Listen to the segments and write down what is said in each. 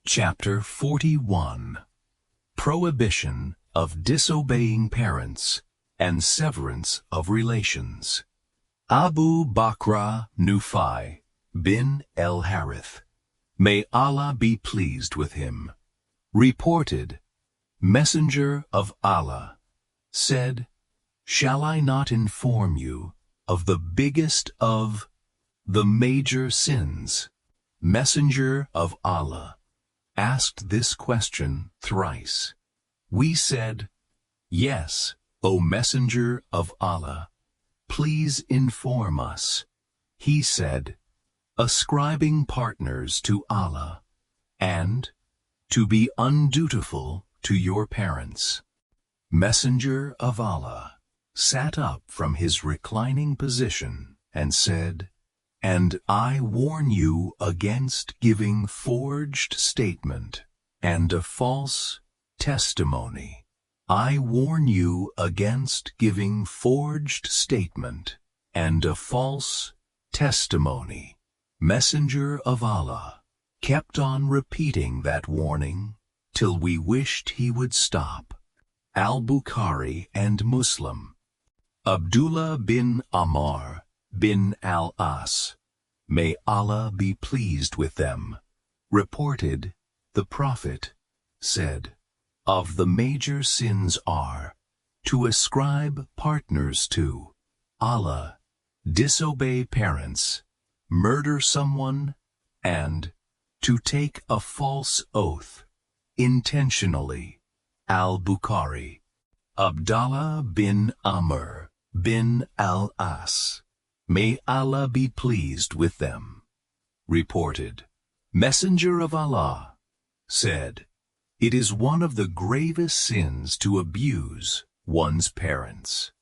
Chapter 41. Prohibition of disobeying parents and severance of relations. Abu Bakr Nufai bin el-Harith, may Allah be pleased with him, reported, Messenger of Allah, said, "Shall I not inform you of the biggest of the major sins?" Messenger of Allah asked this question thrice. We said, "Yes, O Messenger of Allah, please inform us." He said, "Ascribing partners to Allah, and to be undutiful to your parents." Messenger of Allah sat up from his reclining position and said, "And I warn you against giving forged statement and a false testimony. I warn you against giving forged statement and a false testimony." Messenger of Allah kept on repeating that warning till we wished he would stop. Al-Bukhari and Muslim. Abdullah bin Amr bin al-As, may Allah be pleased with them, reported, the Prophet said, "Of the major sins are to ascribe partners to Allah, disobey parents, murder someone, and to take a false oath intentionally." Al-Bukhari. Abdullah bin Amr bin al-As, may Allah be pleased with them, reported, Messenger of Allah said, "It is one of the gravest sins to abuse one's parents."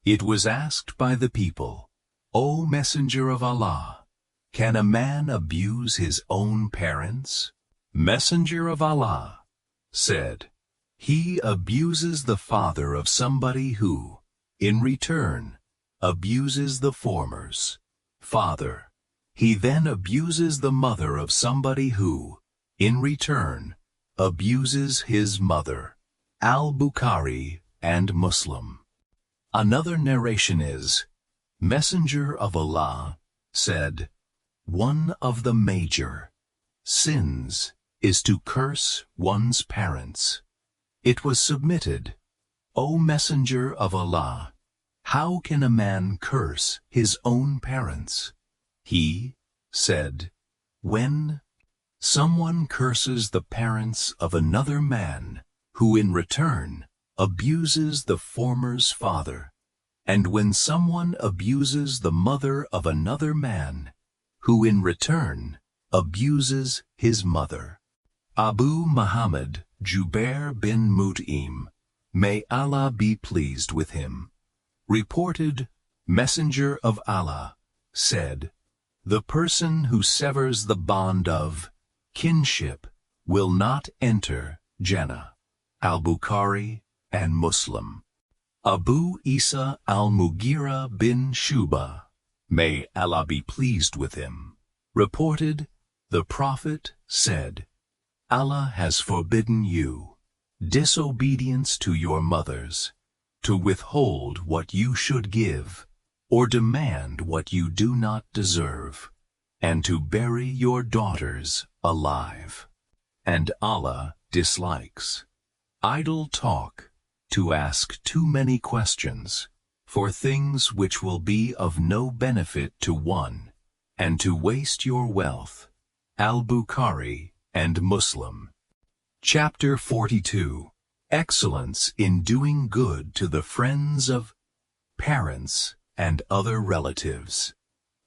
It was asked by the people, "O Messenger of Allah, can a man abuse his own parents?" Messenger of Allah said, "He abuses the father of somebody who, in return, abuses the former's father. He then abuses the mother of somebody who, in return, abuses his mother." Al-Bukhari and Muslim. Another narration is, Messenger of Allah said, "One of the major sins is to curse one's parents." It was submitted, "O Messenger of Allah, how can a man curse his own parents?" He said, "When someone curses the parents of another man, who in return abuses the former's father, and when someone abuses the mother of another man, who in return abuses his mother." Abu Muhammad Jubair bin Mut'im, may Allah be pleased with him, reported, Messenger of Allah said, "The person who severs the bond of kinship will not enter Jannah." Al-Bukhari and Muslim. Abu Isa al-Mughira bin Shuba, may Allah be pleased with him, reported, the Prophet said, "Allah has forbidden you disobedience to your mothers, to withhold what you should give, or demand what you do not deserve, and to bury your daughters alive. And Allah dislikes idle talk, to ask too many questions, for things which will be of no benefit to one, and to waste your wealth." Al-Bukhari and Muslim. Chapter 42. Excellence in doing good to the friends of parents and other relatives.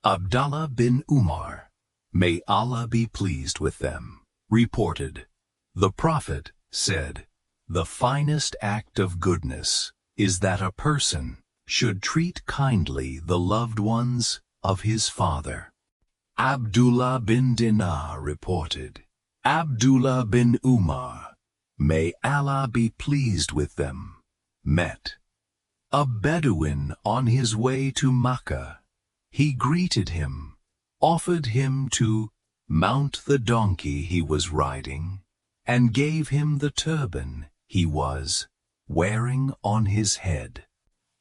Abdullah bin Umar, may Allah be pleased with them, reported, the Prophet said, "The finest act of goodness is that a person should treat kindly the loved ones of his father." Abdullah bin Dinar reported, Abdullah bin Umar, may Allah be pleased with them, met a Bedouin on his way to Makkah. He greeted him, offered him to mount the donkey he was riding, and gave him the turban he was wearing on his head.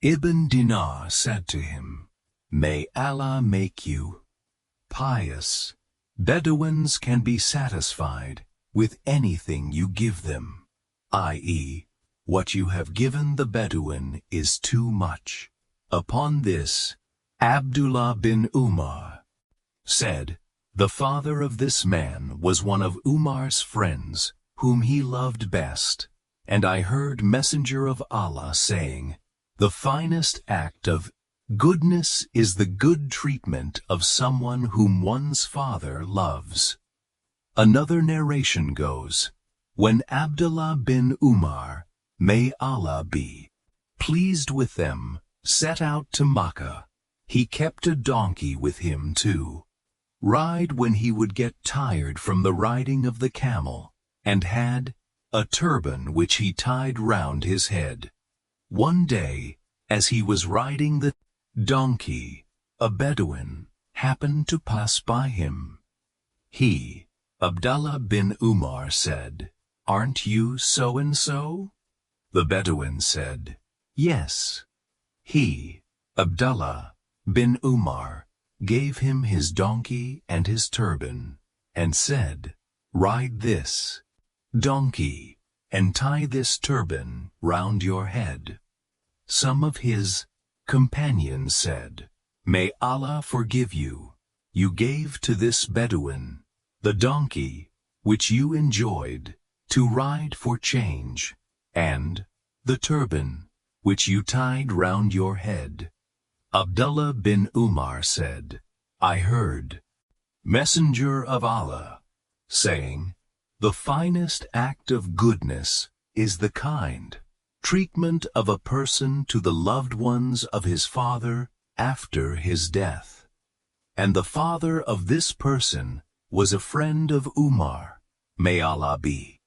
Ibn Dinar said to him, "May Allah make you pious. Bedouins can be satisfied with anything you give them, i.e., what you have given the Bedouin is too much." Upon this, Abdullah bin Umar said, "The father of this man was one of Umar's friends, whom he loved best, and I heard Messenger of Allah saying, the finest act of goodness is the good treatment of someone whom one's father loves." Another narration goes, when Abdullah bin Umar, may Allah be pleased with them, set out to Makkah, he kept a donkey with him to ride when he would get tired from the riding of the camel, and had a turban which he tied round his head. One day, as he was riding the donkey, a Bedouin happened to pass by him. He, Abdullah bin Umar, said, "Aren't you so-and-so?" The Bedouin said, "Yes." He, Abdullah bin Umar, gave him his donkey and his turban, and said, "Ride this donkey, and tie this turban round your head." Some of his companions said, "May Allah forgive you. You gave to this Bedouin the donkey which you enjoyed to ride for change, and the turban which you tied round your head." Abdullah bin Umar said, "I heard Messenger of Allah saying, the finest act of goodness is the kind treatment of a person to the loved ones of his father after his death. And the father of this person was a friend of Umar, may Allah be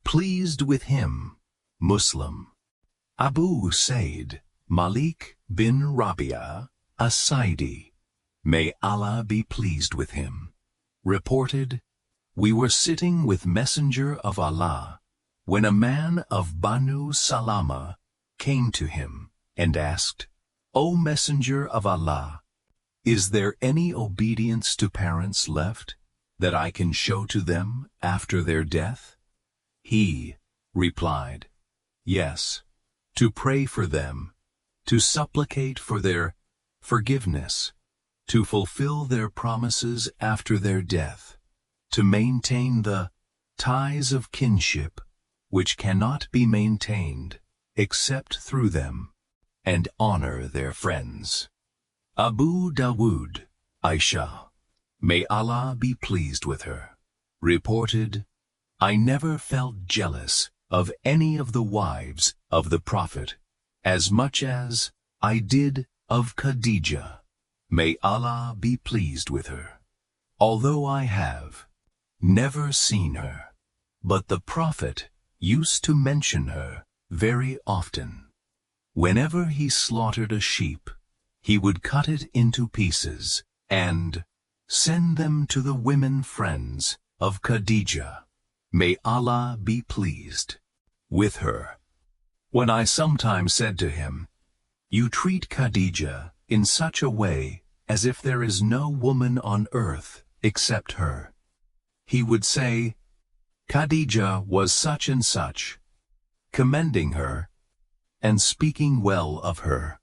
pleased with him." Muslim. Abu Said Malik bin Rabia as-Saidi, may Allah be pleased with him, reported, "We were sitting with Messenger of Allah when a man of Banu Salama came to him and asked, O Messenger of Allah, is there any obedience to parents left that I can show to them after their death? He replied, Yes, to pray for them, to supplicate for their forgiveness, to fulfill their promises after their death, to maintain the ties of kinship which cannot be maintained except through them, and honor their friends." Abu Dawood, Aisha, may Allah be pleased with her, reported, "I never felt jealous of any of the wives of the Prophet as much as I did of Khadijah, may Allah be pleased with her, although I have never seen her, but the Prophet used to mention her very often. Whenever he slaughtered a sheep, he would cut it into pieces and send them to the women friends of Khadijah, may Allah be pleased with her. When I sometimes said to him, You treat Khadijah in such a way as if there is no woman on earth except her, he would say, Khadijah was such and such, commending her and speaking well of her,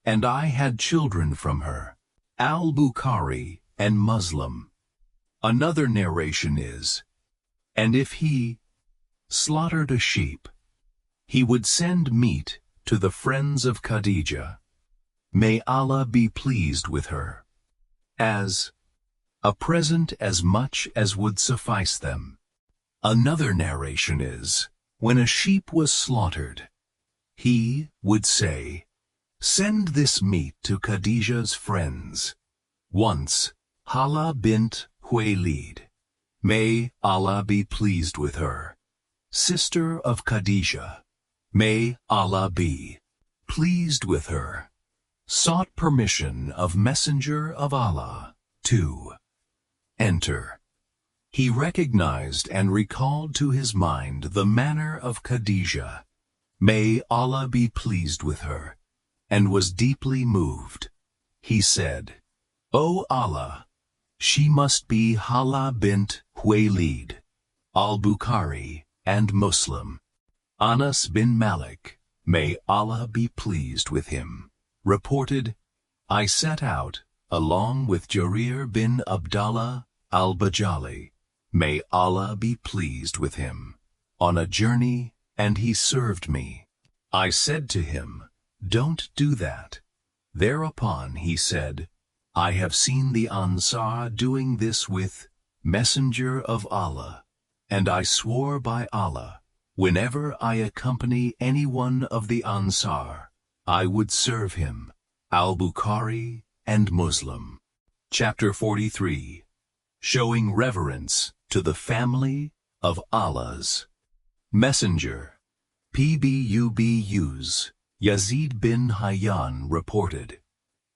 and I had children from her. Al-Bukhari and Muslim. Another narration is, and if he slaughtered a sheep, he would send meat to the friends of Khadijah, may Allah be pleased with her, as a present as much as would suffice them. Another narration is, when a sheep was slaughtered, he would say, Send this meat to Khadijah's friends. Once, Hala bint Huwaylid, may Allah be pleased with her, sister of Khadijah, may Allah be pleased with her, sought permission of Messenger of Allah to enter He recognized and recalled to his mind the manner of Khadijah, may Allah be pleased with her, and was deeply moved. He said, O Allah, she must be Hala bint Huwaylid, al-Bukhari, and Muslim. Anas bin Malik, may Allah be pleased with him, reported, I set out, along with Jarir bin Abdallah al-Bajali, may Allah be pleased with him, on a journey, and he served me. I said to him, don't do that. Thereupon he said, I have seen the Ansar doing this with Messenger of Allah, and I swore by Allah, whenever I accompany any one of the Ansar, I would serve him. Al-Bukhari and Muslim. Chapter 43. Showing reverence to the family of Allah's Messenger. Pbubus Yazid bin Hayyan reported,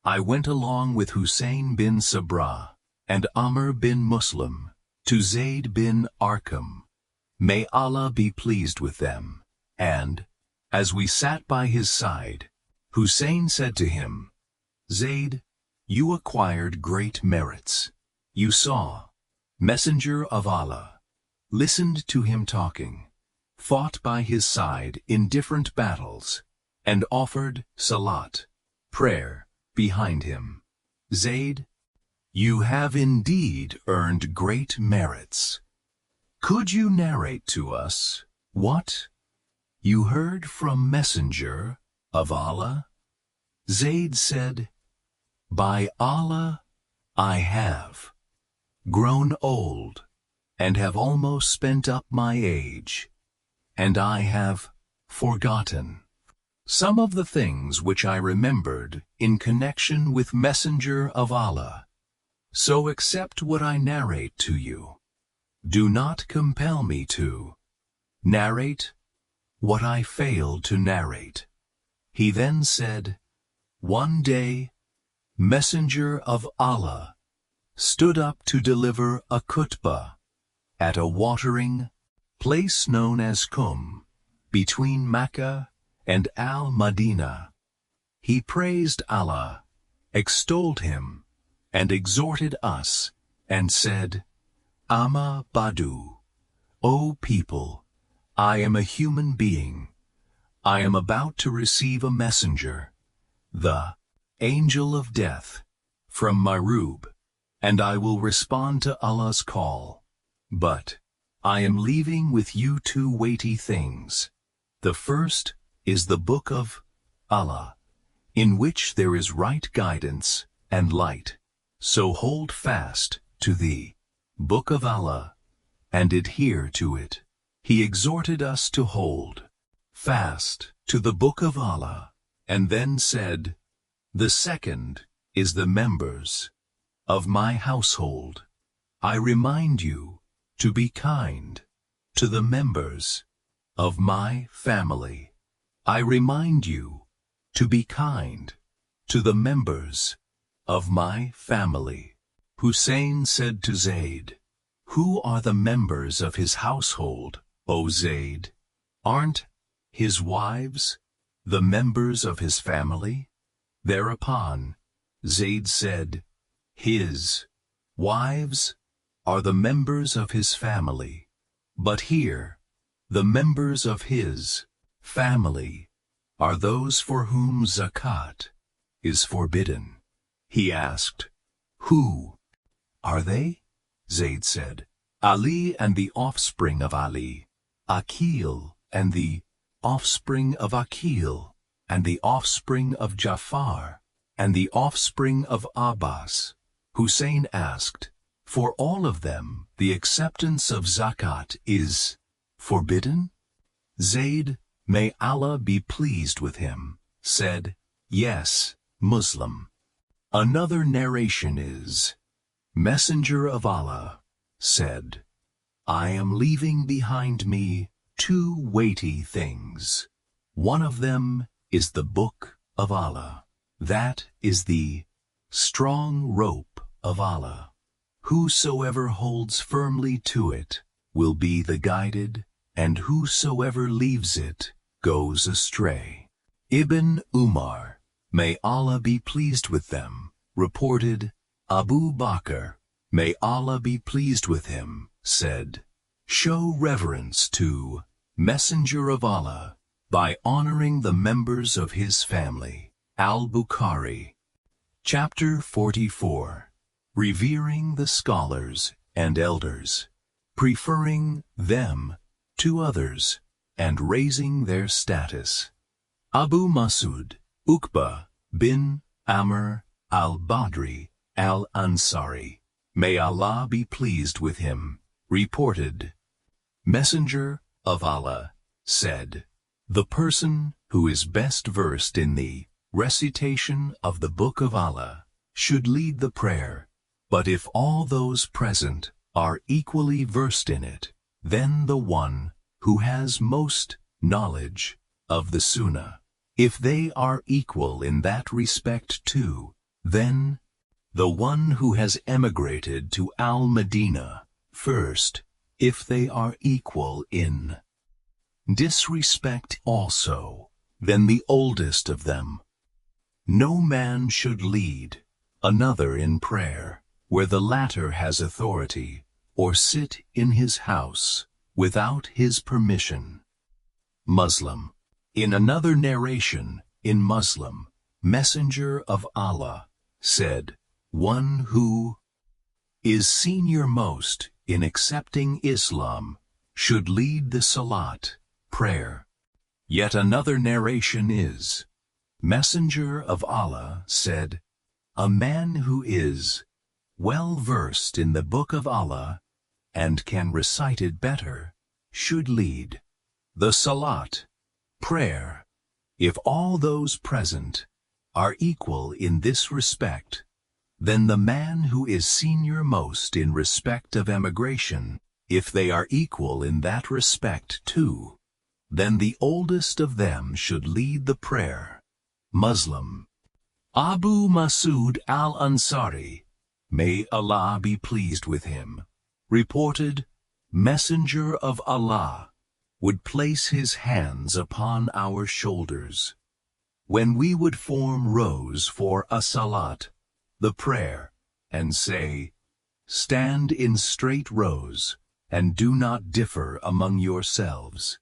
I went along with Hussein bin Sabra and Amr bin Muslim to Zayd bin Arqam, may Allah be pleased with them, and, as we sat by his side, Hussein said to him, Zayd, you acquired great merits. You saw, Messenger of Allah, listened to him talking, fought by his side in different battles, and offered salat, prayer, behind him. Zayd, you have indeed earned great merits. Could you narrate to us what you heard from Messenger of Allah? Zayd said, by Allah, I have grown old and have almost spent up my age, and I have forgotten some of the things which I remembered in connection with Messenger of Allah. So accept what I narrate to you. Do not compel me to narrate what I failed to narrate. He then said, one day, Messenger of Allah stood up to deliver a khutbah at a watering place known as Qum, between Mecca and Al-Madinah. He praised Allah, extolled him, and exhorted us, and said, Amma Badu, O people, I am a human being. I am about to receive a messenger, the angel of death, from Marub, and I will respond to Allah's call. But I am leaving with you two weighty things. The first is the book of Allah, in which there is right guidance and light. So hold fast to the book of Allah and adhere to it. He exhorted us to hold fast to the book of Allah, and then said, the second is the members of my household. I remind you to be kind to the members of my family. I remind you to be kind to the members of my family. Hussein said to Zayd, who are the members of his household, O Zayd? Aren't his wives the members of his family? Thereupon, Zayd said, his wives are the members of his family, but here, the members of his family are those for whom zakat is forbidden. He asked, who are they? Zayd said, Ali and the offspring of Ali, Aqil and the offspring of Aqil, and the offspring of Jafar, and the offspring of Abbas. Hussein asked, for all of them the acceptance of zakat is forbidden? Zayd, may Allah be pleased with him, said, yes, Muslim. Another narration is, Messenger of Allah said, I am leaving behind me two weighty things. One of them is the book of Allah. That is the strong rope of Allah. Whosoever holds firmly to it will be the guided, and whosoever leaves it goes astray. Ibn Umar, may Allah be pleased with them, reported, Abu Bakr, may Allah be pleased with him, said, show reverence to Messenger of Allah by honoring the members of his family. Al-Bukhari. Chapter 44. Revering the scholars and elders, preferring them to others, and raising their status. Abu Masud, Uqba bin Amr al-Badri al-Ansari, may Allah be pleased with him, reported, Messenger of Allah said, the person who is best versed in the recitation of the Book of Allah should lead the prayer, but if all those present are equally versed in it, then the one who has most knowledge of the Sunnah. If they are equal in that respect too, then the one who has emigrated to Al-Madinah first, if they are equal in disrespect also, then the oldest of them. No man should lead another in prayer where the latter has authority, or sit in his house without his permission. Muslim. In another narration, in Muslim, Messenger of Allah said, one who is senior most in accepting Islam should lead the Salat, prayer. Yet another narration is, Messenger of Allah said, a man who is well versed in the Book of Allah and can recite it better should lead the Salat, prayer. If all those present are equal in this respect, then the man who is senior most in respect of emigration, if they are equal in that respect too, then the oldest of them should lead the prayer. Muslim. Abu Masud al-Ansari, may Allah be pleased with him, reported, Messenger of Allah would place his hands upon our shoulders when we would form rows for a salat, the prayer, and say, stand in straight rows, and do not differ among yourselves,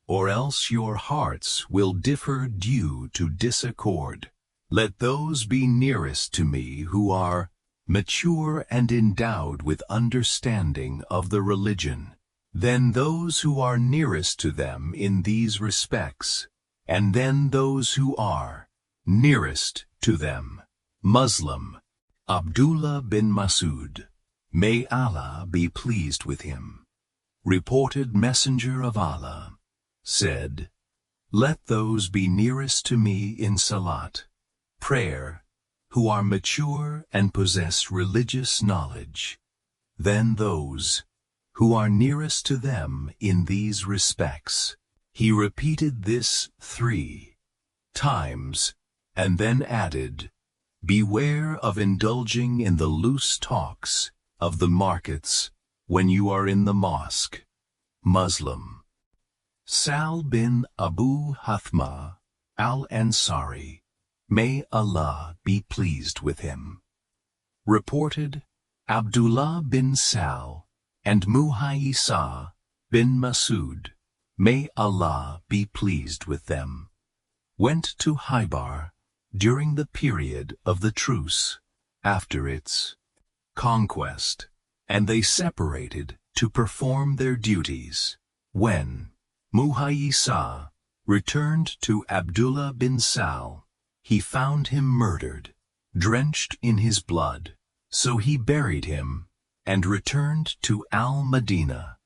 or else your hearts will differ due to disaccord. Let those be nearest to me who are mature and endowed with understanding of the religion, then those who are nearest to them in these respects, and then those who are nearest to them. Muslim. Abdullah bin Masud, may Allah be pleased with him, reported, Messenger of Allah said, let those be nearest to me in Salat, prayer, who are mature and possess religious knowledge, then those who are nearest to them in these respects. He repeated this 3 times, and then added, beware of indulging in the loose talks of the markets when you are in the mosque. Muslim. Sal bin Abu Hathma al-Ansari, may Allah be pleased with him, reported, Abdullah bin Sal and Muhayyisa bin Masud, may Allah be pleased with them, went to Khaybar during the period of the truce after its conquest, and they separated to perform their duties. When Muhayyisa returned to Abdullah bin Sal, he found him murdered, drenched in his blood, so he buried him and returned to Al-Madinah.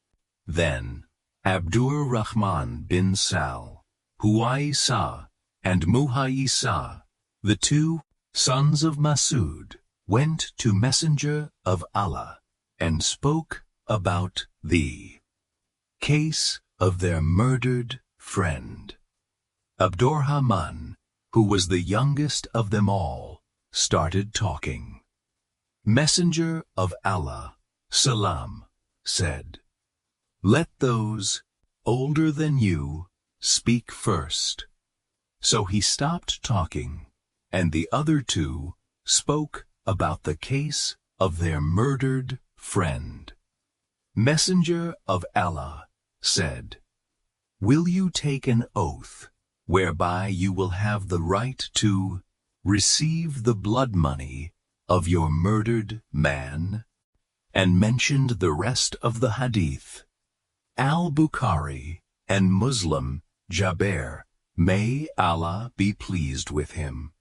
Then Abdur Rahman bin Sal, Huwaisa, and Muhayyisa, the 2 sons of Masud, went to Messenger of Allah and spoke about the case of their murdered friend. Abdurrahman, who was the youngest of them all, started talking. Messenger of Allah, salam, said, "Let those older than you speak first." So he stopped talking, and the other two spoke about the case of their murdered friend. Messenger of Allah said, "Will you take an oath whereby you will have the right to receive the blood money of your murdered man?" And mentioned the rest of the hadith. Al-Bukhari and Muslim Jabir, may Allah be pleased with him,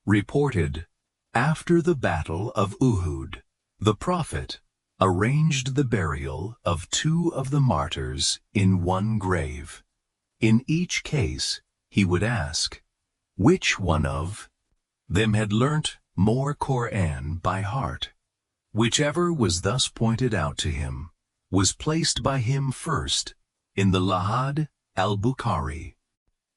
reported, after the battle of Uhud, the Prophet arranged the burial of two of the martyrs in one grave. In each case, he would ask, which one of them had learnt more Quran by heart. Whichever was thus pointed out to him was placed by him first in the Lahad al-Bukhari.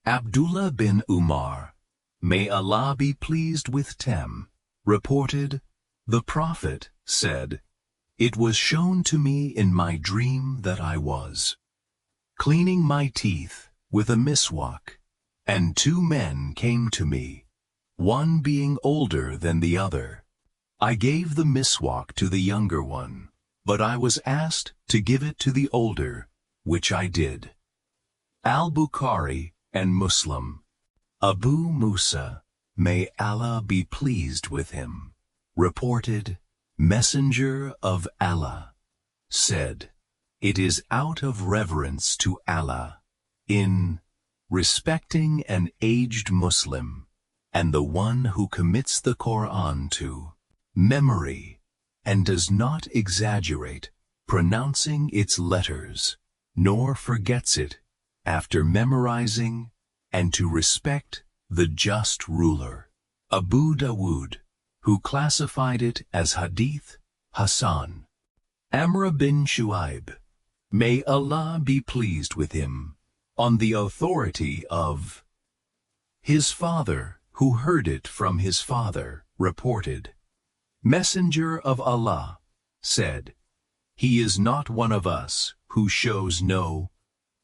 Abdullah bin Umar, may Allah be pleased with them, reported, the Prophet said, "It was shown to me in my dream that I was cleaning my teeth with a miswak, and two men came to me, one being older than the other. I gave the miswak to the younger one, but I was asked to give it to the older, which I did." Al-Bukhari and Muslim. Abu Musa, may Allah be pleased with him, reported, Messenger of Allah said, "It is out of reverence to Allah, in respecting an aged Muslim, and the one who commits the Quran to memory, and does not exaggerate pronouncing its letters, nor forgets it after memorizing, and to respect the just ruler." Abu Dawud, who classified it as Hadith Hasan. Amr bin Shu'aib, may Allah be pleased with him, on the authority of his father, who heard it from his father, reported, Messenger of Allah said, "He is not one of us who shows no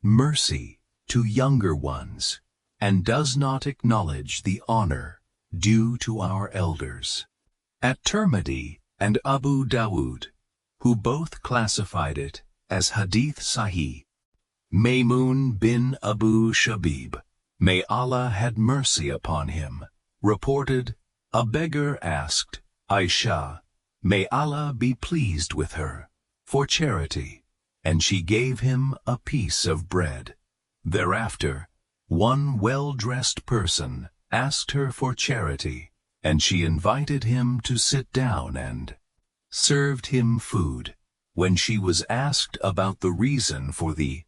mercy to younger ones, and does not acknowledge the honor due to our elders." At-Tirmidhi and Abu Dawud, who both classified it as Hadith Sahih. Maymun bin Abu Shabib, may Allah had mercy upon him, reported, a beggar asked Aisha, may Allah be pleased with her, for charity, and she gave him a piece of bread. Thereafter, one well-dressed person asked her for charity, and she invited him to sit down and served him food. When she was asked about the reason for the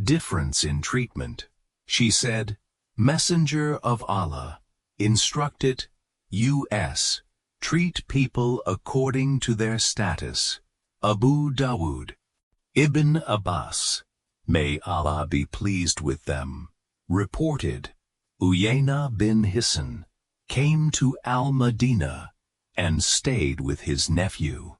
difference in treatment, she said, Messenger of Allah instructed us treat people according to their status. Abu Dawud. Ibn Abbas, may Allah be pleased with them, reported, Uyayna bin Hisn came to Al-Madinah and stayed with his nephew,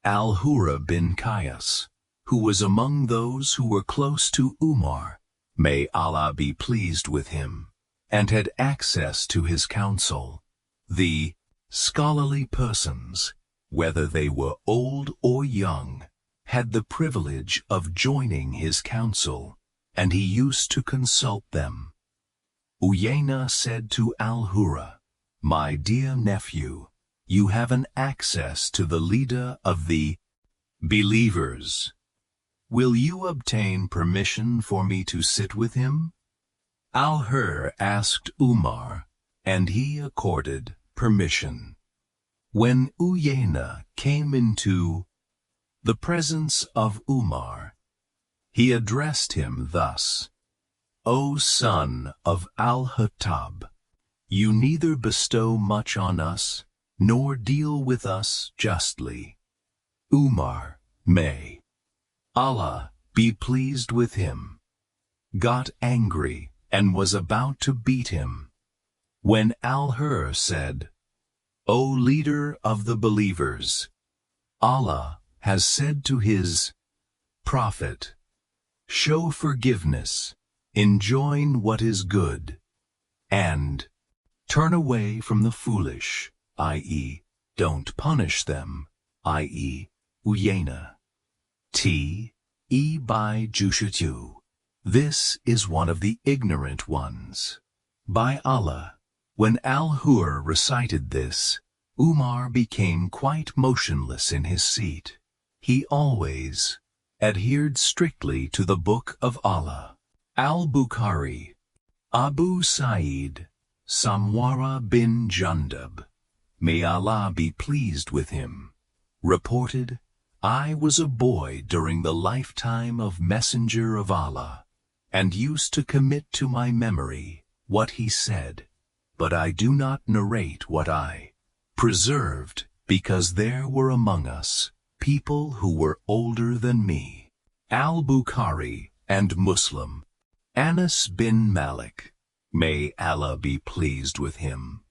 Al-Hura bin Qais, who was among those who were close to Umar, may Allah be pleased with him, and had access to his counsel. The scholarly persons, whether they were old or young, had the privilege of joining his counsel, and he used to consult them. Uyayna said to Al-Hura, my dear nephew, you have an access to the leader of the believers. Will you obtain permission for me to sit with him? Al-Hur asked Umar, and he accorded permission. When Uyayna came into the presence of Umar, he addressed him thus, O son of Al-Hattab, you neither bestow much on us, nor deal with us justly. Umar, may Allah be pleased with him, got angry and was about to beat him, when Al-Hur said, O leader of the believers, Allah has said to his Prophet, show forgiveness, enjoin what is good, and turn away from the foolish, i.e., don't punish them, i.e., uyena. By Jushitu. This is one of the ignorant ones. By Allah, when Al-Hur recited this, Umar became quite motionless in his seat. He always adhered strictly to the Book of Allah. Al-Bukhari, Abu Sa'id, Samwara bin Jundub, may Allah be pleased with him, reported, I was a boy during the lifetime of Messenger of Allah, and used to commit to my memory what he said, but I do not narrate what I preserved, because there were among us people who were older than me. Al-Bukhari and Muslim. Anas bin Malik, may Allah be pleased with him,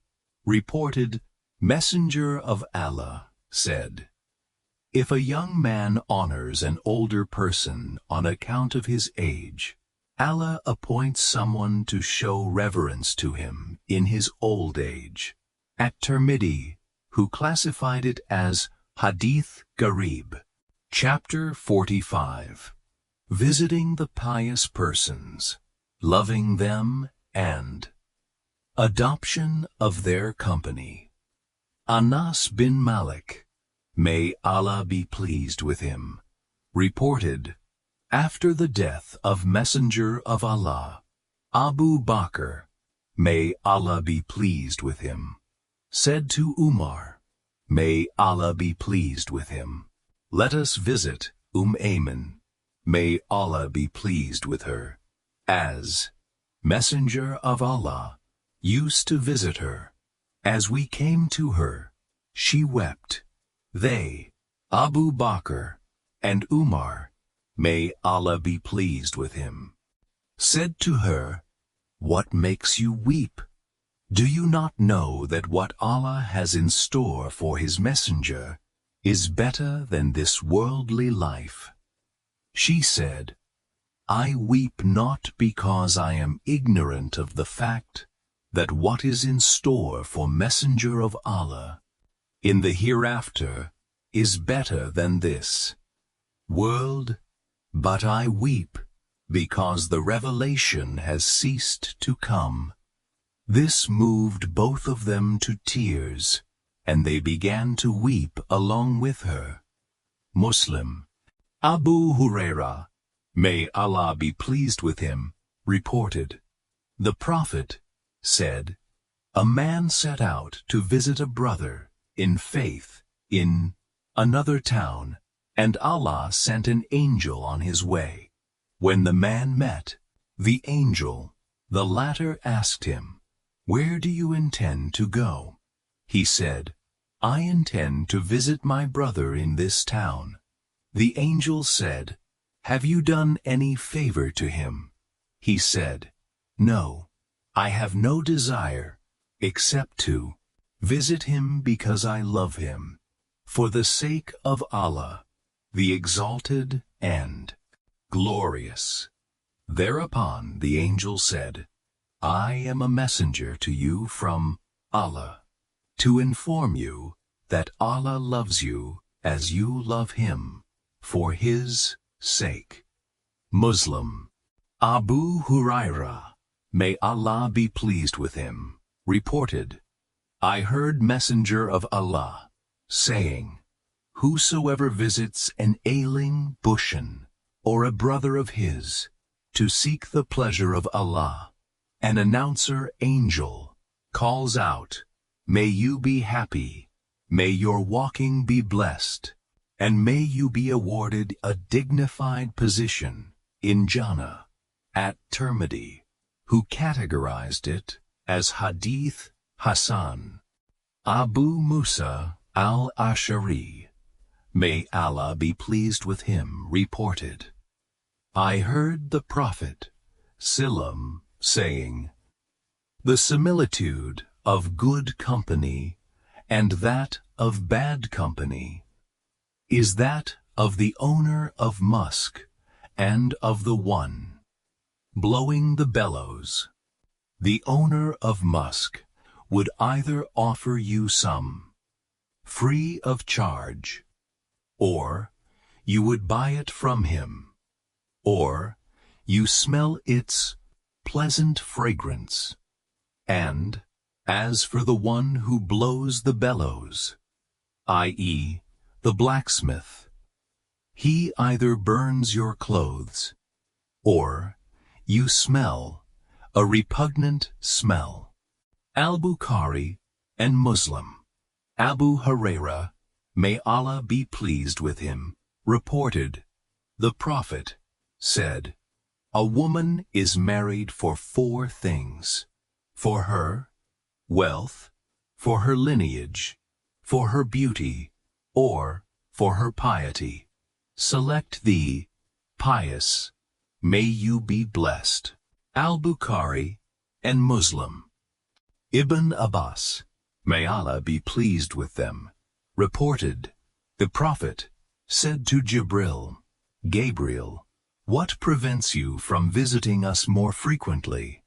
reported, Messenger of Allah said, if a young man honors an older person on account of his age, Allah appoints someone to show reverence to him in his old age. At-Tirmidhi, who classified it as Hadith Garib. Chapter 45. Visiting the pious persons, loving them, and adoption of their company. Anas bin Malik, may Allah be pleased with him, reported, after the death of Messenger of Allah, Abu Bakr, may Allah be pleased with him, said to Umar, may Allah be pleased with him, let us visit Ayman, may Allah be pleased with her, as Messenger of Allah used to visit her. As we came to her, she wept. They, Abu Bakr and Umar, may Allah be pleased with him, said to her, what makes you weep? Do you not know that what Allah has in store for his messenger is better than this worldly life? She said, I weep not because I am ignorant of the fact that what is in store for Messenger of Allah in the hereafter is better than this world, but I weep because the revelation has ceased to come. This moved both of them to tears, and they began to weep along with her. Muslim. Abu Hurairah, may Allah be pleased with him, reported, the Prophet said, a man set out to visit a brother in faith in another town, and Allah sent an angel on his way. When the man met the angel, the latter asked him, where do you intend to go? He said, I intend to visit my brother in this town. The angel said, have you done any favor to him? He said, no, I have no desire except to visit him because I love him, for the sake of Allah, the exalted and glorious. Thereupon the angel said, I am a messenger to you from Allah, to inform you that Allah loves you as you love him, for his sake. Muslim. Abu Hurairah, may Allah be pleased with him, reported, I heard Messenger of Allah saying, whosoever visits an ailing bushan or a brother of his to seek the pleasure of Allah, an announcer angel calls out, may you be happy, may your walking be blessed, and may you be awarded a dignified position in Jannah. At-Tirmidhi, who categorized it as Hadith Hasan. Abu Musa al-Ash'ari, may Allah be pleased with him, reported, I heard the Prophet Sallam saying, the similitude of good company and that of bad company is that of the owner of musk and of the one blowing the bellows. The owner of musk would either offer you some free of charge, or you would buy it from him, or you smell its pleasant fragrance. And as for the one who blows the bellows, i.e., the blacksmith, he either burns your clothes, or you smell a repugnant smell. Al-Bukhari and Muslim. Abu Huraira, may Allah be pleased with him, reported, the Prophet said, a woman is married for 4 things: for her wealth, for her lineage, for her beauty, or for her piety. Select the pious. May you be blessed. Al-Bukhari and Muslim. Ibn Abbas, may Allah be pleased with them, reported, the Prophet said to Gabriel, what prevents you from visiting us more frequently?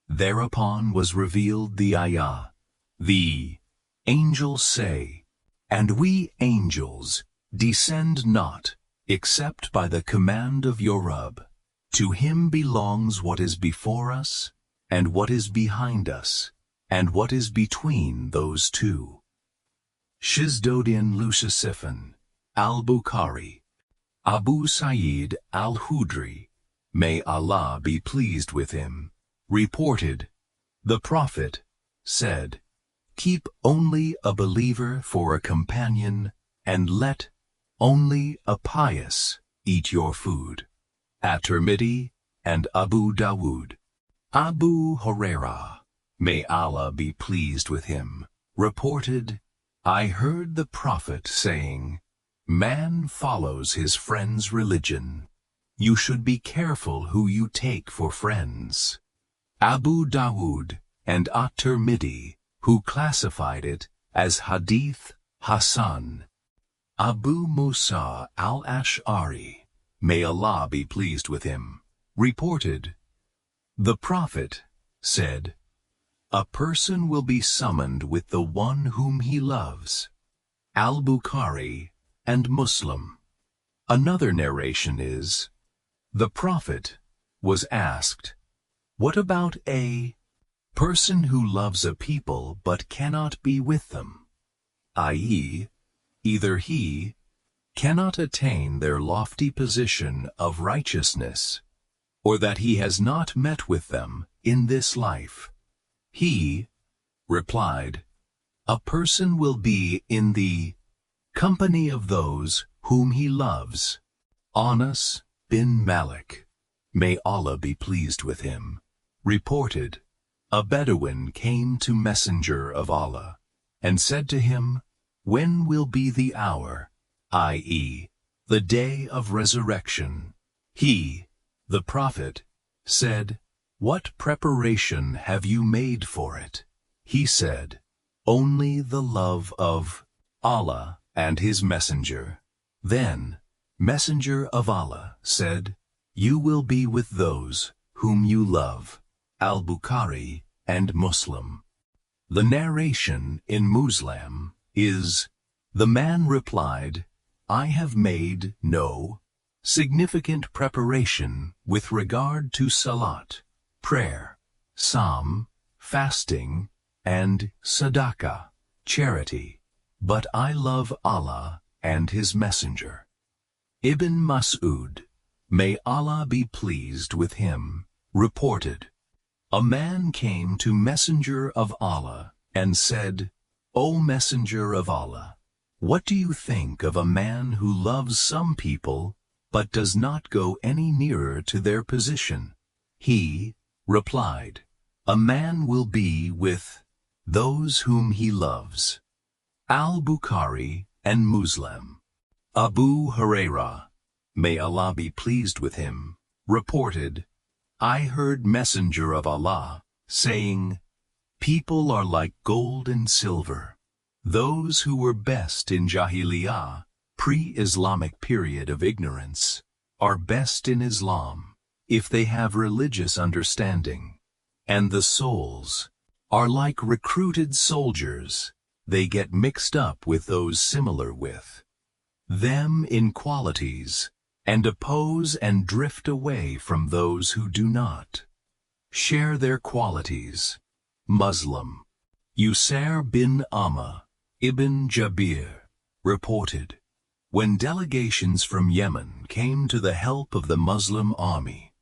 Thereupon was revealed the ayah, the angels say, and we angels descend not, except by the command of your Rabb. To him belongs what is before us, and what is behind us, and what is between those two. Shizdodian Lusisifan, Al-Bukhari. Abu Sa'id al-Hudri, may Allah be pleased with him, reported, the Prophet said, keep only a believer for a companion, and let only a pious eat your food. At-Tirmidhi and Abu Dawud. Abu Huraira, may Allah be pleased with him, reported, I heard the Prophet saying, man follows his friend's religion. You should be careful who you take for friends. Abu Dawud and At-Tirmidhi, who classified it as Hadith Hasan. Abu Musa al-Ash'ari, may Allah be pleased with him, reported, the Prophet said, a person will be summoned with the one whom he loves. Al-Bukhari and Muslim. Another narration is, the Prophet was asked, what about a person who loves a people but cannot be with them, i.e., either he cannot attain their lofty position of righteousness, or that he has not met with them in this life? He replied, a person will be in the company of those whom he loves. Anas bin Malik, may Allah be pleased with him, reported, a Bedouin came to Messenger of Allah, and said to him, when will be the hour, i.e., the day of resurrection? He, the Prophet, said, what preparation have you made for it? He said, only the love of Allah and his messenger. Then, Messenger of Allah said, you will be with those whom you love. Al-Bukhari and Muslim. The narration in Muslim is, the man replied, I have made no significant preparation with regard to salat, prayer, psalm, fasting, and sadaqah, charity, but I love Allah and his messenger. Ibn Mas'ud, may Allah be pleased with him, reported, a man came to Messenger of Allah and said, O Messenger of Allah, what do you think of a man who loves some people but does not go any nearer to their position? He replied, a man will be with those whom he loves. Al-Bukhari and Muslim. Abu Huraira, may Allah be pleased with him, reported, I heard Messenger of Allah saying, people are like gold and silver. Those who were best in Jahiliyah pre-Islamic period of ignorance, are best in Islam if they have religious understanding, and the souls are like recruited soldiers. They get mixed up with those similar with them in qualities, and oppose and drift away from those who do not share their qualities. Muslim Usair bin Amma ibn Jabir reported, when delegations from Yemen came to the help of the Muslim army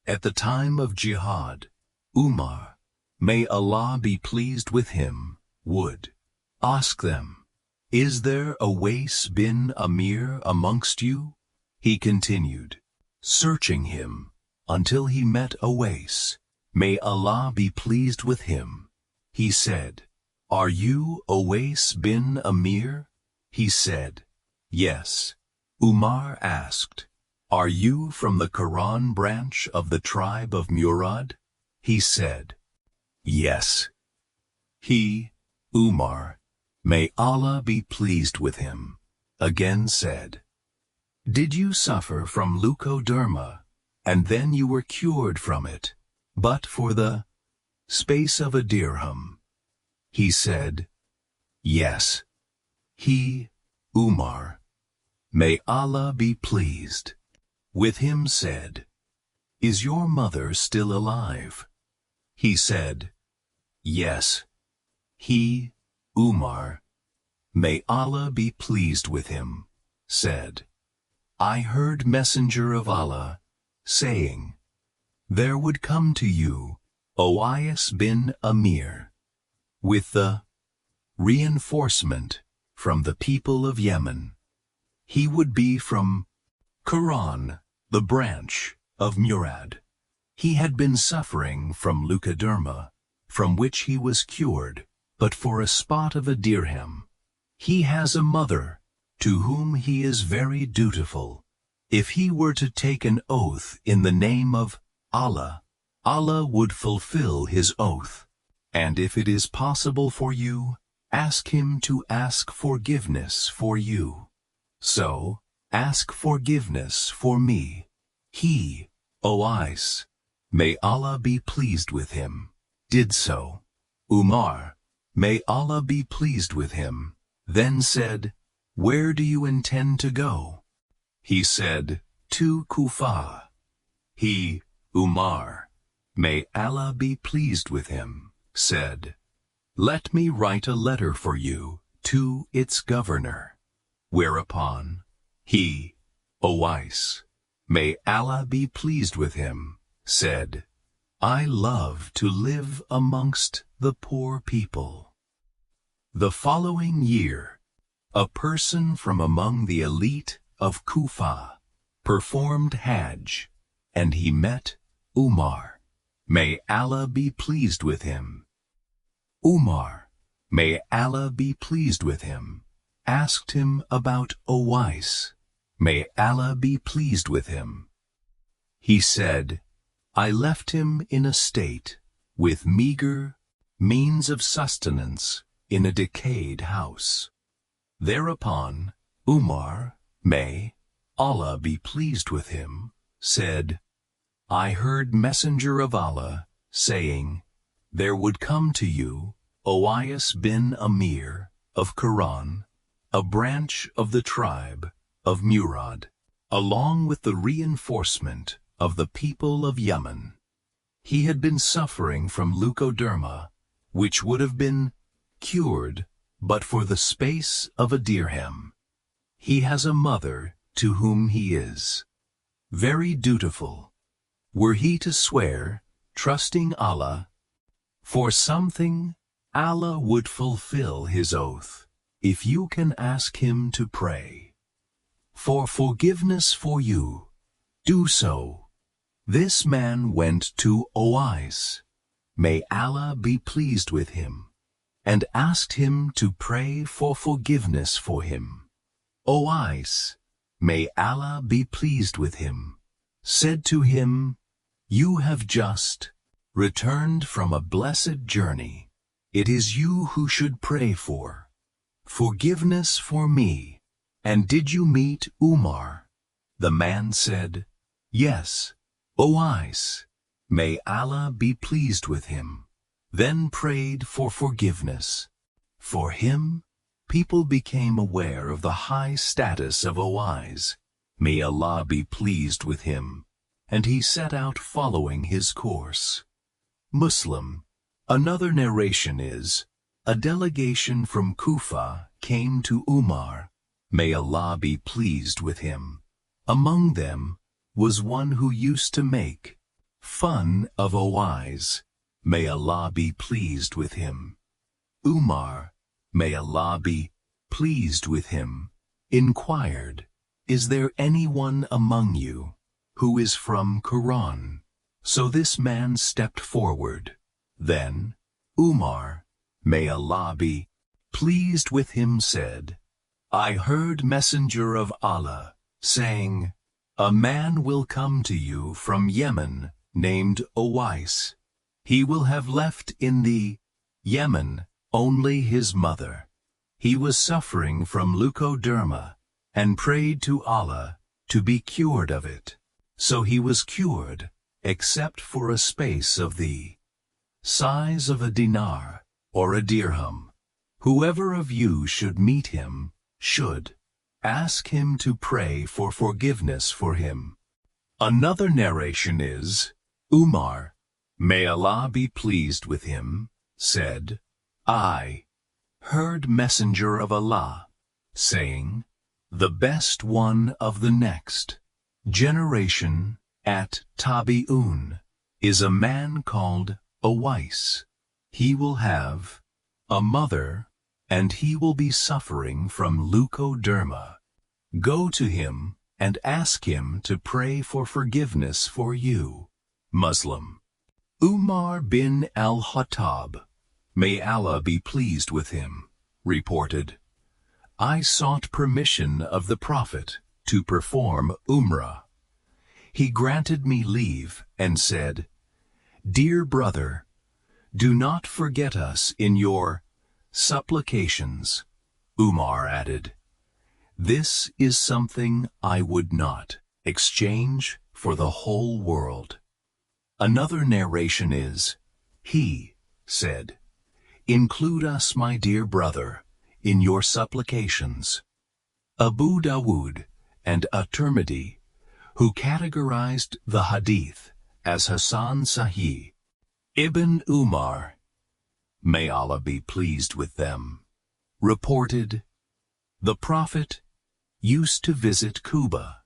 at the time of jihad, Umar, may Allah be pleased with him, would ask them, "Is there Uwais bin Amir amongst you?" He continued, searching him until he met Uwais, may Allah be pleased with him. He said, "Are you Uwais bin Amir?" He said, "Yes." Umar asked, "Are you from the Quran branch of the tribe of Murad?" He said, "Yes." He, Umar, may Allah be pleased with him, again said, "Did you suffer from leukoderma, and then you were cured from it, but for the space of a dirham?" He said, "Yes." He, Umar, may Allah be pleased with him, said, "Is your mother still alive?" He said, "Yes." He, Umar, may Allah be pleased with him, said, "I heard Messenger of Allah saying, there would come to you Uwais bin Amir with the reinforcement from the people of Yemen. He would be from Quran, the branch of Murad. He had been suffering from leukoderma, from which he was cured, but for a spot of a dirham. He has a mother, to whom he is very dutiful. If he were to take an oath in the name of Allah, Allah would fulfill his oath. And if it is possible for you, ask him to ask forgiveness for you. So, ask forgiveness for me." He, Uwais, may Allah be pleased with him, did so. Umar, may Allah be pleased with him, then said, "Where do you intend to go?" He said, "To Kufa." He, Umar, may Allah be pleased with him, said, "Let me write a letter for you to its governor." Whereupon, he, Uwais, may Allah be pleased with him, said, "I love to live amongst the poor people." The following year, a person from among the elite of Kufa performed Hajj, and he met Umar, may Allah be pleased with him. Umar, may Allah be pleased with him, asked him about Uwais, may Allah be pleased with him. He said, "I left him in a state with meager means of sustenance in a decayed house." Thereupon, Umar, may Allah be pleased with him, said, "I heard Messenger of Allah saying, there would come to you Uwais bin Amir of Quran, a branch of the tribe of Murad, along with the reinforcement of the people of Yemen. He had been suffering from leukoderma, which would have been cured but for the space of a dirham. He has a mother to whom he is very dutiful. Were he to swear, trusting Allah, for something, Allah would fulfill his oath. If you can ask him to pray for forgiveness for you, do so." This man went to Uwais, may Allah be pleased with him, and asked him to pray for forgiveness for him. Uwais, may Allah be pleased with him, said to him, "You have just returned from a blessed journey. It is you who should pray for forgiveness for me." "And did you meet Umar?" The man said, "Yes, O Ais, may Allah be pleased with him," then prayed for forgiveness. For him, people became aware of the high status of Ais, may Allah be pleased with him, and he set out following his course. Muslim. Another narration is, a delegation from Kufa came to Umar, may Allah be pleased with him. Among them was one who used to make fun of Ais, may Allah be pleased with him. Umar, may Allah be pleased with him, inquired, "Is there anyone among you who is from Quran?" So this man stepped forward. Then Umar, may Allah be pleased with him, said, "I heard Messenger of Allah saying, a man will come to you from Yemen named Owais. He will have left in the Yemen only his mother. He was suffering from leukoderma and prayed to Allah to be cured of it. So he was cured, except for a space of the size of a dinar or a dirham. Whoever of you should meet him should ask him to pray for forgiveness for him." Another narration is, Umar, may Allah be pleased with him, said, "I heard Messenger of Allah saying, the best one of the next generation at Tabi'un is a man called Owais. He will have a mother, and he will be suffering from leukoderma. Go to him and ask him to pray for forgiveness for you." Muslim. Umar bin al-Khattab, may Allah be pleased with him, reported, "I sought permission of the Prophet to perform Umrah. He granted me leave and said, 'Dear brother, do not forget us in your supplications.' Umar added, 'This is something I would not exchange for the whole world.' Another narration is, he said, 'Include us, my dear brother, in your supplications.' Abu Dawud and at-Tirmidhi, who categorized the hadith as Hasan Sahih, Ibn Umar, may Allah be pleased with them, reported, the Prophet used to visit Kuba,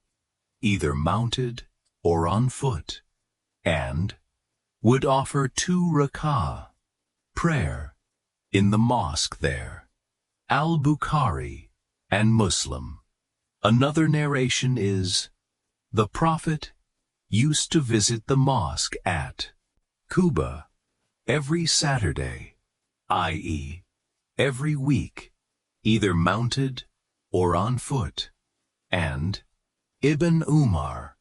either mounted or on foot, and would offer 2 rak'ah prayer in the mosque there. Al-Bukhari and Muslim. Another narration is, the Prophet used to visit the mosque at Kuba every Saturday, i.e., every week, either mounted or on foot, and Ibn Umar,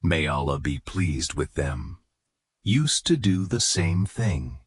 may Allah be pleased with them, used to do the same thing.